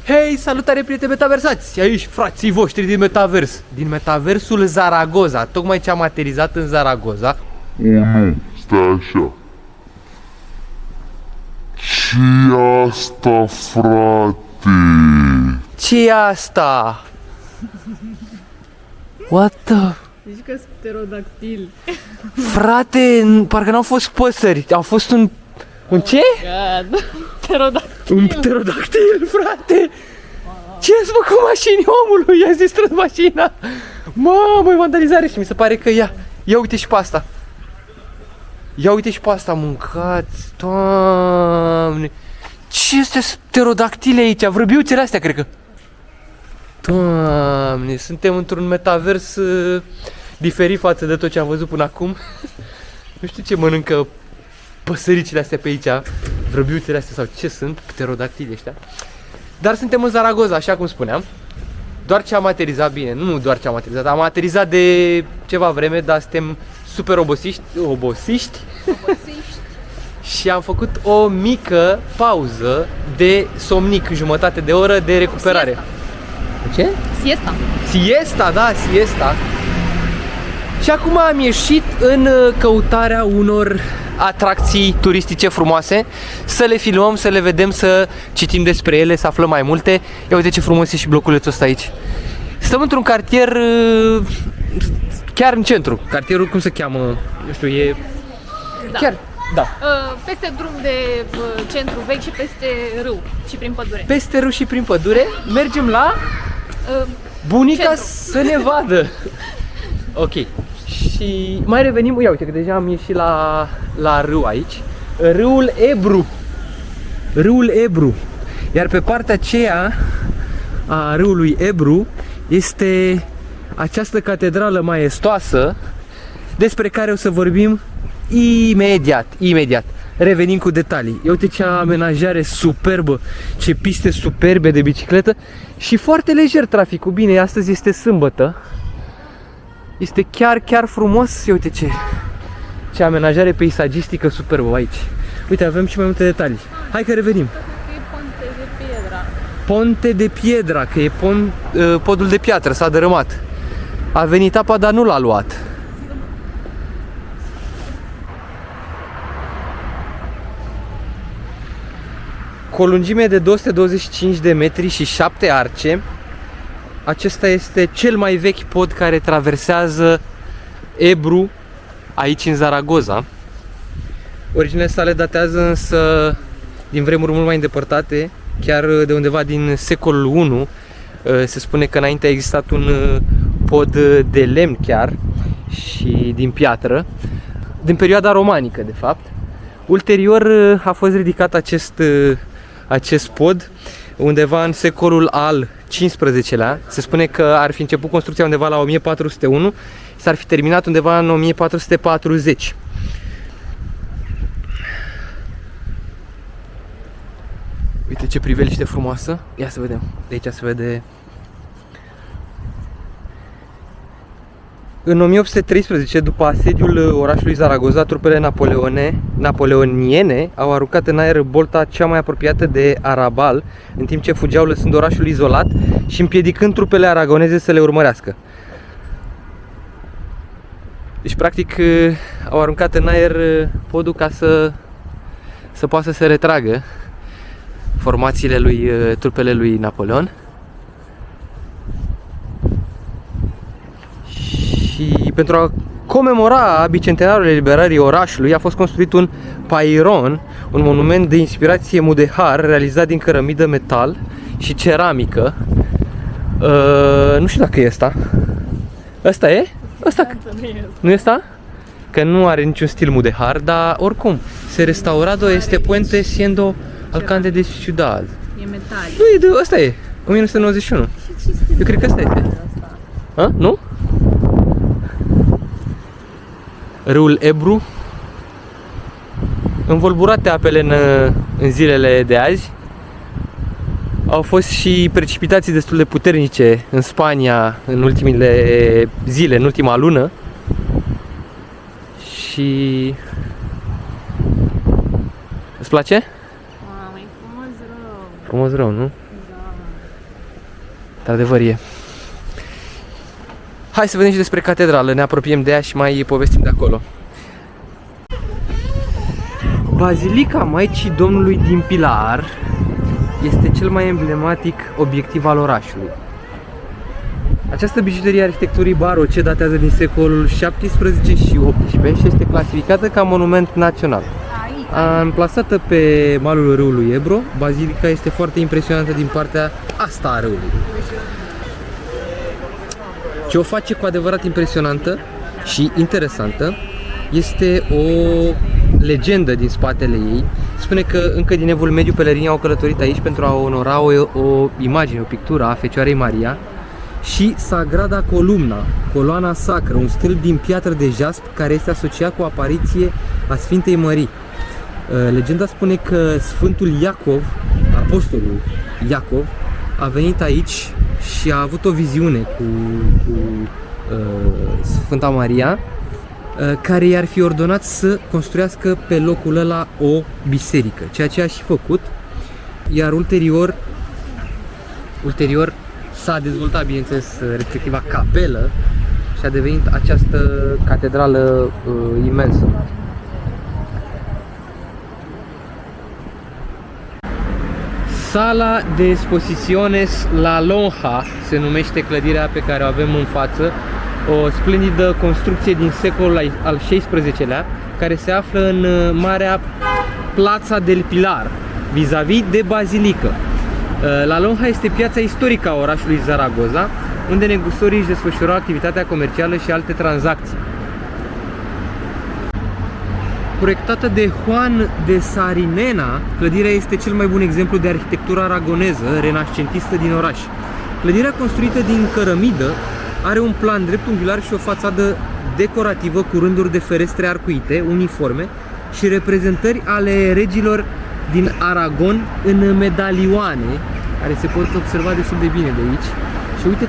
Hei, salutare prieteni metaversați! Aici frații voștri din metavers. Din metaversul Zaragoza. Tocmai ce am aterizat în Zaragoza. Nu, stai așa. Ce-i asta, frate? Ce-i asta? What the... Zici că sunt pterodactil. Frate, parcă n-au fost păsări, au fost un... Un ce? God. Pterodactil. Un pterodactil, frate! Ce ați făcut cu mașinii omului? I-ați distrus mașina! Mamă, e vandalizare și mi se pare că ia uite și pe asta. Ia uite și pe asta, mâncați, Doamne! Ce este pterodactile aici? Vrăbiuțele astea, cred că. Doamne, suntem într-un metavers diferit față de tot ce am văzut până acum. Nu știu ce mănâncă păsăricile astea pe aici, vrăbiuțele astea sau ce sunt, pterodactili ăștia. Dar suntem în Zaragoza, așa cum spuneam. Doar ce am aterizat, bine, nu doar ce am aterizat, am aterizat de ceva vreme, dar suntem super obosiști. Și am făcut o mică pauză de somnic, jumătate de oră de recuperare. Ce? Siesta. Siesta, da, siesta. Și acum am ieșit în căutarea unor atracții turistice frumoase, să le filmăm, să le vedem, să citim despre ele, să aflăm mai multe. Ia uite ce frumos e și bloculețul ăsta aici. Stăm într-un cartier chiar în centru. Cartierul, cum se cheamă? Nu știu, e... Da. Chiar, da. Peste drum de centru vechi și peste râu și prin pădure. Peste râu și prin pădure mergem la bunica centru. să ne vadă. Ok. Și mai revenim, ia uite că deja am ieșit la râu aici. Râul Ebru. Râul Ebru. Iar pe partea aceea a râului Ebru este această catedrală maestoasă despre care o să vorbim imediat. Revenim cu detalii. Ia uite ce amenajare superbă, ce piste superbe de bicicletă și foarte lejer traficul. Bine, astăzi este sâmbătă. Este chiar frumos. Ia uite ce amenajare peisagistică superbă aici. Uite, avem și mai multe detalii. Hai că revenim. E Ponte de Piedra. Ponte de Piedra, că e podul de piatră, s-a dărâmat. A venit apa, dar nu l-a luat. Cu o lungime de 225 de metri și 7 arce, acesta este cel mai vechi pod care traversează Ebru aici în Zaragoza. Originele sale datează însă din vremuri mult mai îndepărtate, chiar de undeva din secolul I. Se spune că înainte a existat un pod de lemn chiar și din piatră, din perioada romanică de fapt. Ulterior a fost ridicat acest pod undeva în secolul al XV-lea. Se spune că ar fi început construcția undeva la 1401 și s-ar fi terminat undeva în 1440. Uite ce priveliște frumoasă. Ia să vedem. De aici se vede. În 1813, după asediul orașului Zaragoza, trupele napoleoniene au aruncat în aer bolta cea mai apropiată de Arabal, în timp ce fugeau lăsând orașul izolat și împiedicând trupele aragoneze să le urmărească. Deci, practic, au aruncat în aer podul ca să poată să se retragă formațiile trupele lui Napoleon. Și pentru a comemora bicentenarul eliberării orașului a fost construit un pairon, un monument de inspirație mudehar realizat din cărămidă, metal și ceramică. Nu știu dacă e ăsta. Ăsta e? Ăsta? Nu e ăsta? Că nu are niciun stil mudehar, dar oricum se restaurado este puente siendo alcalde de ciudad. E metalic. Nu, ăsta e, 1991. Eu cred că ăsta este. A? Nu? Râul Ebru. Învolburate apele în zilele de azi. Au fost și precipitații destul de puternice în Spania în ultimele zile, în ultima lună. Și... Îți place? Mamă, e frumos rău. Frumos rău, nu? Da. Într-adevăr e. Hai să vedem și despre catedrală, ne apropiem de ea și mai povestim de acolo. Bazilica Maicii Domnului din Pilar este cel mai emblematic obiectiv al orașului. Această bijuterie a arhitecturii baroce datează din secolul 17 și 18 și este clasificată ca monument național. Amplasată pe malul râului Ebro, bazilica este foarte impresionantă din partea asta a râului. Ce o face cu adevărat impresionantă și interesantă este o legendă din spatele ei. Spune că încă din Evul Mediu pelerinii au călătorit aici pentru a onora o imagine, o pictură a Fecioarei Maria și Sagrada Columna, coloana sacră, un stâlp din piatră de jasp care este asociat cu o apariție a Sfintei Mării. Legenda spune că Sfântul Iacov, apostolul Iacov, a venit aici și a avut o viziune cu Sfânta Maria, care i-ar fi ordonat să construiască pe locul ăla o biserică, ceea ce a și făcut, iar ulterior s-a dezvoltat, bineînțeles, respectiva capelă și a devenit această catedrală imensă. Sala de Exposiciones La Lonja se numește clădirea pe care o avem în față, o splendidă construcție din secolul al XVI-lea, care se află în marea Plața del Pilar, vis-a-vis de bazilică. La Lonja este piața istorică a orașului Zaragoza, unde negustorii își desfășurau activitatea comercială și alte tranzacții. Proiectată de Juan de Sarinena, clădirea este cel mai bun exemplu de arhitectură aragoneză renascentistă din oraș. Clădirea, construită din cărămidă, are un plan dreptunghiular și o fațadă decorativă cu rânduri de ferestre arcuite, uniforme și reprezentări ale regilor din Aragon în medalioane, care se pot observa destul de bine de aici. Și uite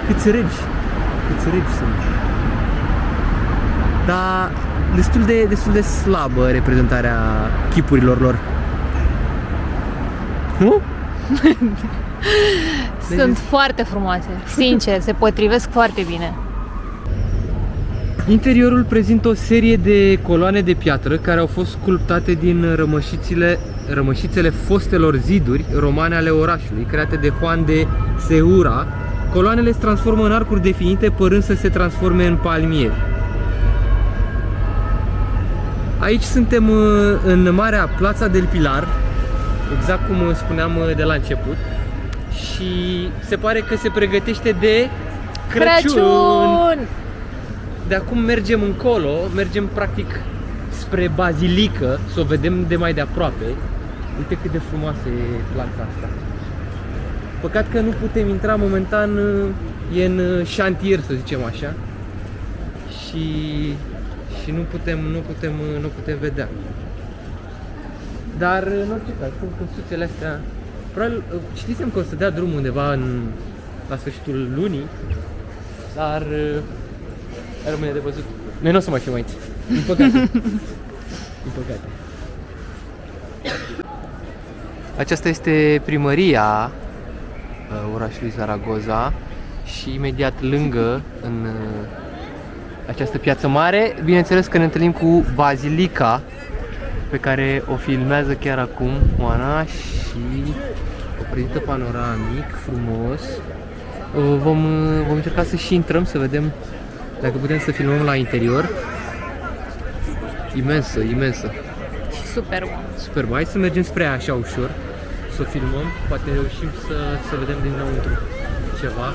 câți regi sunt. Dar destul de slabă reprezentarea chipurilor lor. Nu? Sunt foarte frumoase, sincer, se potrivesc foarte bine. Interiorul prezintă o serie de coloane de piatră care au fost sculptate din rămășițele fostelor ziduri romane ale orașului, create de Juan de Segura. Coloanele se transformă în arcuri definite, părând să se transforme în palmieri. Aici suntem în marea Plața del Pilar, exact cum spuneam de la început, și se pare că se pregătește de Crăciun! De acum mergem încolo, mergem practic spre bazilică, să o vedem de mai de aproape. Uite cât de frumoasă e plața asta. Păcat că nu putem intra momentan, e în șantier, să zicem așa. Și nu putem vedea. Dar în orice caz, sunt construcțiile astea. Probabil citisem că o să dea drumul undeva la sfârșitul lunii, dar rămâne de văzut. Noi nu o să mai fim aici, din păcate. Din păcate. Aceasta este primăria orașului Zaragoza și imediat lângă, în această piață mare, bineînțeles că ne întâlnim cu bazilica pe care o filmează chiar acum Oana și o prezintă panoramic frumos. Vom încerca să și intrăm, să vedem dacă putem să filmăm la interior. Imensă. Și superbă. Superbă. Hai să mergem spre ea așa ușor, să o filmăm, poate reușim să vedem din înăuntru ceva.